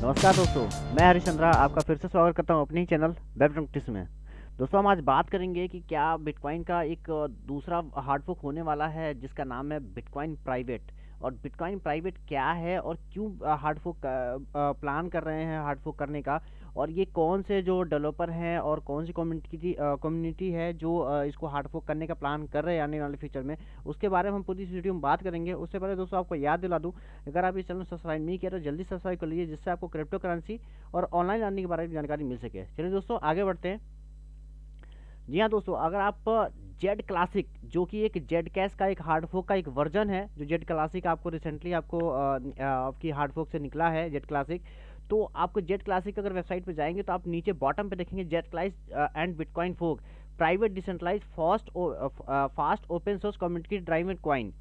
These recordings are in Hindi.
नमस्कार दोस्तों, मैं हरिश्चंद्रा आपका फिर से स्वागत करता हूं अपने ही चैनल वेब टिप्स में। दोस्तों हम आज बात करेंगे कि क्या बिटकॉइन का एक दूसरा हार्ड फोक होने वाला है जिसका नाम है बिटकॉइन प्राइवेट। और बिटकॉइन प्राइवेट क्या है और क्यों हार्ड फोक प्लान कर रहे हैं हार्ड फोक करने का, और ये कौन से जो डेवलपर हैं और कौन सी कम्युनिटी है जो इसको हार्ड फोक करने का प्लान कर रहे हैं आने वाले फ्यूचर में, उसके बारे में हम पूरी इस वीडियो में बात करेंगे। उससे पहले दोस्तों आपको याद दिला दूं, अगर आप इस चैनल सब्सक्राइब नहीं किया तो जल्दी सब्सक्राइब कर लीजिए, जिससे आपको क्रिप्टो करेंसी और ऑनलाइन अर्निंग के बारे में जानकारी मिल सके। चलिए दोस्तों आगे बढ़ते हैं। जी हाँ दोस्तों, अगर आप जेड क्लासिक, जो कि एक जेड कैश का एक हार्ड फोक का एक वर्जन है, जो जेड क्लासिक आपको रिसेंटली आपकी हार्ड फोक से निकला है जेड क्लासिक, तो आपको जेड क्लासिक अगर वेबसाइट पे जाएंगे तो आप नीचे बॉटम पे देखेंगे Z classic and bitcoin fork private decentralize fast open source community driven coin.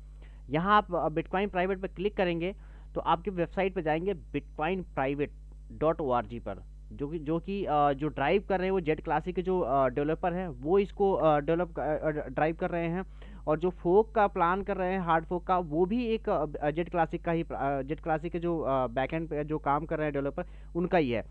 यहाँ आप बिटकॉइन प्राइवेट पे क्लिक करेंगे तो आपकी वेबसाइट पे जाएंगे बिटकॉइन प्राइवेट .org पर, जो ड्राइव कर रहे हैं वो जेड क्लासिक के जो डेवलपर हैं वो इसको ड्राइव कर रहे हैं, और जो फोक का प्लान कर रहे हैं हार्ड फोक का वो भी एक जेड क्लासिक का ही जेड क्लासिक के जो बैकएंड पे जो काम कर रहे हैं डेवलपर उनका ही है।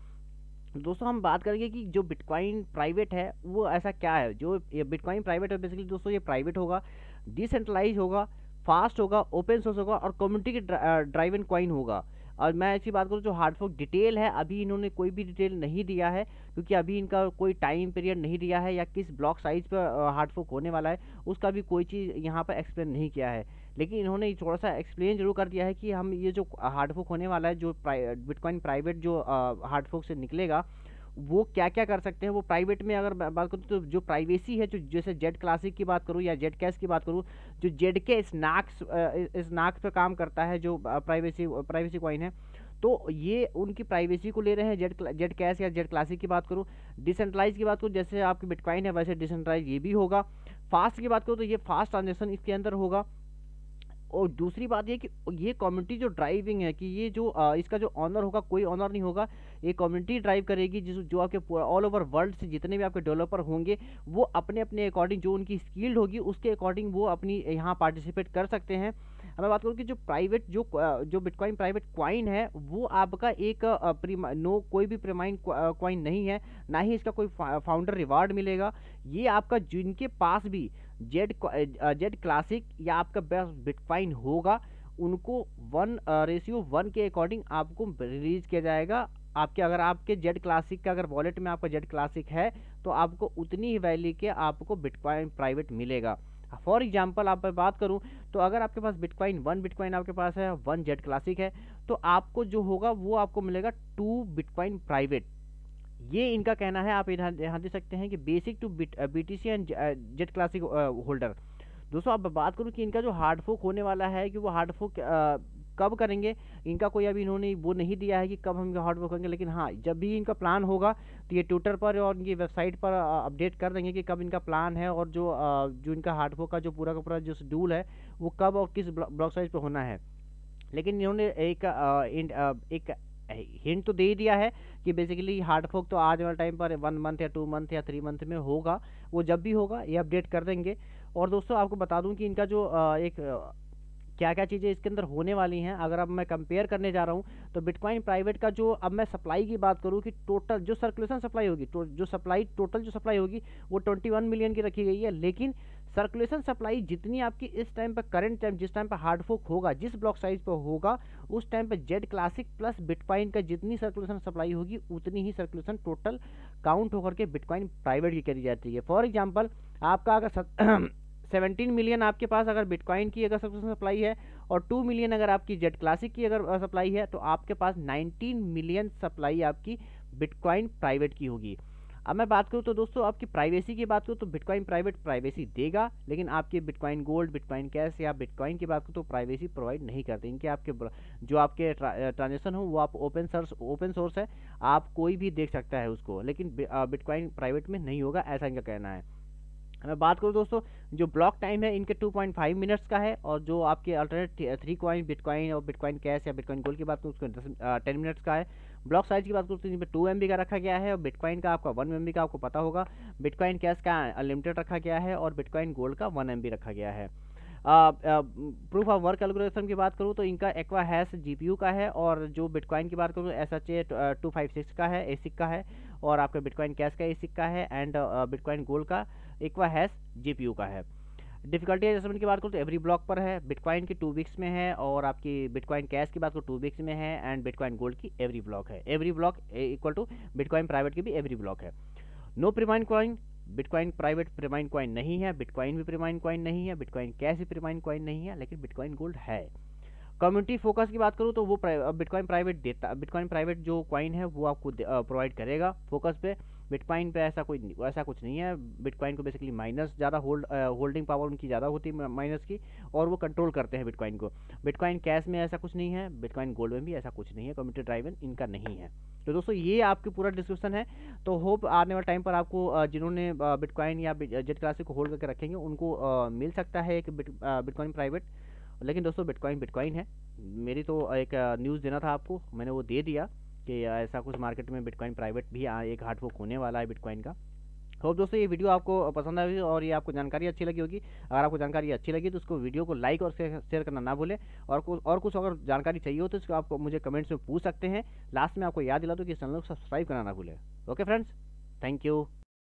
दोस्तों हम बात करेंगे कि जो बिटकॉइन प्राइवेट है वो ऐसा क्या है। जो ये बिटकॉइन प्राइवेट है बेसिकली दोस्तों, ये प्राइवेट होगा, डिसेंट्रलाइज होगा, फास्ट होगा, ओपन सोर्स होगा और कम्युनिटी के ड्राइवन कॉइन होगा। और मैं ऐसी बात करूँ जो हार्ड फोक डिटेल है, अभी इन्होंने कोई भी डिटेल नहीं दिया है, क्योंकि अभी इनका कोई टाइम पीरियड नहीं दिया है या किस ब्लॉक साइज पर हार्ड फोक होने वाला है उसका भी कोई चीज़ यहाँ पर एक्सप्लेन नहीं किया है। लेकिन इन्होंने थोड़ा सा एक्सप्लेन जरूर कर दिया है कि हम ये जो हार्ड फोक होने वाला है, जो बिटकॉइन प्राइवेट जो हार्ड फोक से निकलेगा वो क्या क्या कर सकते हैं। वो प्राइवेट में अगर बात करूँ तो जो प्राइवेसी है, जो जैसे जेड क्लासिक की बात करूँ या जेड कैश की बात करूँ, जो जेड के स्नैक्स पे काम करता है, जो प्राइवेसी कॉइन है, तो ये उनकी प्राइवेसी को ले रहे हैं। जेड कैश या जेड क्लासिक की बात करूँ, डिसेंट्रलाइज की बात करूँ, जैसे आपकी बिटकॉइन है वैसे डिसेंट्रलाइज ये भी होगा। फास्ट की बात करूँ तो ये फास्ट ट्रांजेक्शन इसके अंदर होगा। और दूसरी बात ये कि ये कम्युनिटी जो ड्राइविंग है कि ये जो इसका जो ऑनर होगा, कोई ऑनर नहीं होगा, ये कम्युनिटी ड्राइव करेगी, जो आपके ऑल ओवर वर्ल्ड से जितने भी आपके डेवलपर होंगे वो अपने अपने अकॉर्डिंग जो उनकी स्किल्ड होगी उसके अकॉर्डिंग वो अपनी यहाँ पार्टिसिपेट कर सकते हैं। अब मैं बात करूँ कि जो प्राइवेट जो बिटकॉइन प्राइवेट कॉइन है वो आपका एक कोई भी प्रीमाइन कॉइन नहीं है, ना ही इसका कोई फाउंडर रिवार्ड मिलेगा। ये आपका जिनके पास भी जेड क्लासिक या आपका बेस्ट बिटकॉइन होगा उनको 1:1 के अकॉर्डिंग आपको रिलीज किया जाएगा। अगर आपके जेड क्लासिक का अगर वॉलेट में आपका जेड क्लासिक है तो आपको उतनी ही वैल्यू के आपको बिटकॉइन प्राइवेट मिलेगा। फॉर एग्जांपल आप बात करूं तो अगर आपके पास बिटकॉइन बिटकॉइन आपके पास है, 1 जेड क्लासिक है, तो आपको जो होगा वो आपको मिलेगा 2 बिटकॉइन प्राइवेट। ये इनका कहना है, आप यहाँ दे सकते हैं कि basic to BTC and Z classic holder. दोस्तों अब बात करूँ कि इनका जो हार्ड फोक होने वाला है कि वो हार्ड फोक कब करेंगे, इनका कोई अभी इन्होंने वो नहीं दिया है कि कब हम हार्ड फोक करेंगे, लेकिन हाँ जब भी इनका प्लान होगा तो ये ट्विटर पर और इनकी वेबसाइट पर अपडेट कर देंगे कि कब इनका प्लान है और जो इनका हार्ड फोक का जो पूरा का पूरा जो शेड्यूल है वो कब और किस ब्लॉक साइज पर होना है। लेकिन इन्होंने एक हिंट तो दे ही दिया है कि बेसिकली हार्ड फोक तो आज वाले टाइम पर 1 मंथ या 2 मंथ या 3 मंथ में होगा, वो जब भी होगा ये अपडेट कर देंगे। और दोस्तों आपको बता दूं कि इनका जो क्या क्या चीज़ें इसके अंदर होने वाली हैं, अगर अब मैं कंपेयर करने जा रहा हूँ तो बिटकॉइन प्राइवेट का जो अब मैं सप्लाई की बात करूँ कि टोटल जो सर्कुलेशन सप्लाई होगी, टोटल जो सप्लाई होगी वो 21 मिलियन की रखी गई है। लेकिन सर्कुलेशन सप्लाई जितनी आपकी इस टाइम पर करंट टाइम जिस टाइम पर हार्ड फोक होगा, जिस ब्लॉक साइज पर होगा उस टाइम पर जेड क्लासिक प्लस बिटकॉइन का जितनी सर्कुलेशन सप्लाई होगी उतनी ही सर्कुलेशन टोटल काउंट होकर के बिटकॉइन प्राइवेट की करी जाती है। फॉर एग्जाम्पल आपका अगर 17 मिलियन आपके पास अगर बिटकॉइन की अगर सप्लाई है और 2 मिलियन अगर आपकी जेड क्लासिक की अगर सप्लाई है तो आपके पास 19 मिलियन सप्लाई आपकी बिटकॉइन प्राइवेट की होगी। अब मैं बात करूँ तो दोस्तों आपकी प्राइवेसी की बात करूँ तो बिटकॉइन प्राइवेट प्राइवेसी देगा, लेकिन आपके बिटकॉइन गोल्ड, बिटकॉइन कैश या बिटकॉइन की बात करूँ तो प्राइवेसी प्रोवाइड नहीं करते। इनके जो आपके ट्रांजेक्शन हो वो आप ओपन सोर्स है, आप कोई भी देख सकता है उसको, लेकिन बिटकॉइन प्राइवेट में नहीं होगा, ऐसा इनका कहना है। मैं बात करूँ दोस्तों जो ब्लॉक टाइम है इनके 2.5 मिनट्स का है, और जो आपके अल्टरनेट 3 कॉइन बिटकॉइन और बिटकॉइन कैश या बिटकॉइन गोल्ड की बात करूँ उसको 10 मिनट्स का है। ब्लॉक साइज की बात करूँ तो इसमें 2 MB का रखा गया है, और बिटकॉइन का आपका 1 MB का आपको पता होगा, बिटकॉइन कैश का अनलिमिटेड रखा गया है और बिटकॉइन गोल्ड का 1 MB रखा गया है। प्रूफ ऑफ वर्क एल्गोरिथम की बात करूँ तो इनका एक्वा हैश जीपीयू का है, और जो बिटकॉइन की बात करूँ SHA 256 का है, एसिक का है, और आपका बिटकॉइन कैश का एसिक का है, एंड बिटकॉइन गोल्ड का एक्वा हैश जीपीयू का है। डिफिकल्टी एडजस्टमेंट की बात करूँ तो एवरी ब्लॉक पर है, बिटकॉइन की 2 वीक्स में है, और आपकी बिटकॉइन कैश की बात करूँ 2 वीक्स में है, एंड बिटकॉइन गोल्ड की एवरी ब्लॉक है। Every block equal to bitcoin private की भी एवरी ब्लॉक है। No premine coin, bitcoin private premine coin नहीं है, बिटकॉइन भी प्रीमाइन कॉइन नहीं है, बिटकॉइन कैश भी प्रीमाइन कॉइन नहीं है, लेकिन बिटकॉइन गोल्ड है। कम्युनिटी फोकस की बात करूँ तो वो बिटकॉइन प्राइवेट देता, बिटकॉइन प्राइवेट जो कॉइन है वो आपको प्रोवाइड करेगा फोकस पे। बिटकॉइन पे ऐसा कुछ नहीं है। बिटकॉइन को बेसिकली माइनस ज़्यादा होल्डिंग पावर उनकी ज़्यादा होती है माइनस की, और वो कंट्रोल करते हैं बिटकॉइन को। बिटकॉइन कैश में ऐसा कुछ नहीं है, बिटकॉइन गोल्ड में भी ऐसा कुछ नहीं है, कम्युनिटी ड्राइवन इनका नहीं है। तो दोस्तों ये आपकी पूरा डिस्क्रिप्शन है। तो होप आने वाले टाइम पर आपको जिन्होंने बिटकॉइन या जेड क्लासिक को होल्ड करके रखेंगे उनको मिल सकता है एक बिटकॉइन प्राइवेट। लेकिन दोस्तों बिटकॉइन बिटकॉइन है। मेरी तो एक न्यूज़ देना था आपको, मैंने वो दे दिया कि ऐसा कुछ मार्केट में बिटकॉइन प्राइवेट भी एक हार्ड फोक होने वाला है बिटकॉइन का। होप दोस्तों ये वीडियो आपको पसंद आई और ये आपको जानकारी अच्छी लगी होगी। अगर आपको जानकारी अच्छी लगी तो उसको वीडियो को लाइक और शेयर करना ना भूलें। और कुछ अगर जानकारी चाहिए हो तो इसको आप मुझे कमेंट्स में पूछ सकते हैं। लास्ट में आपको याद दिला दो कि चैनल को सब्सक्राइब करना ना भूलें। Okay friends, thank you.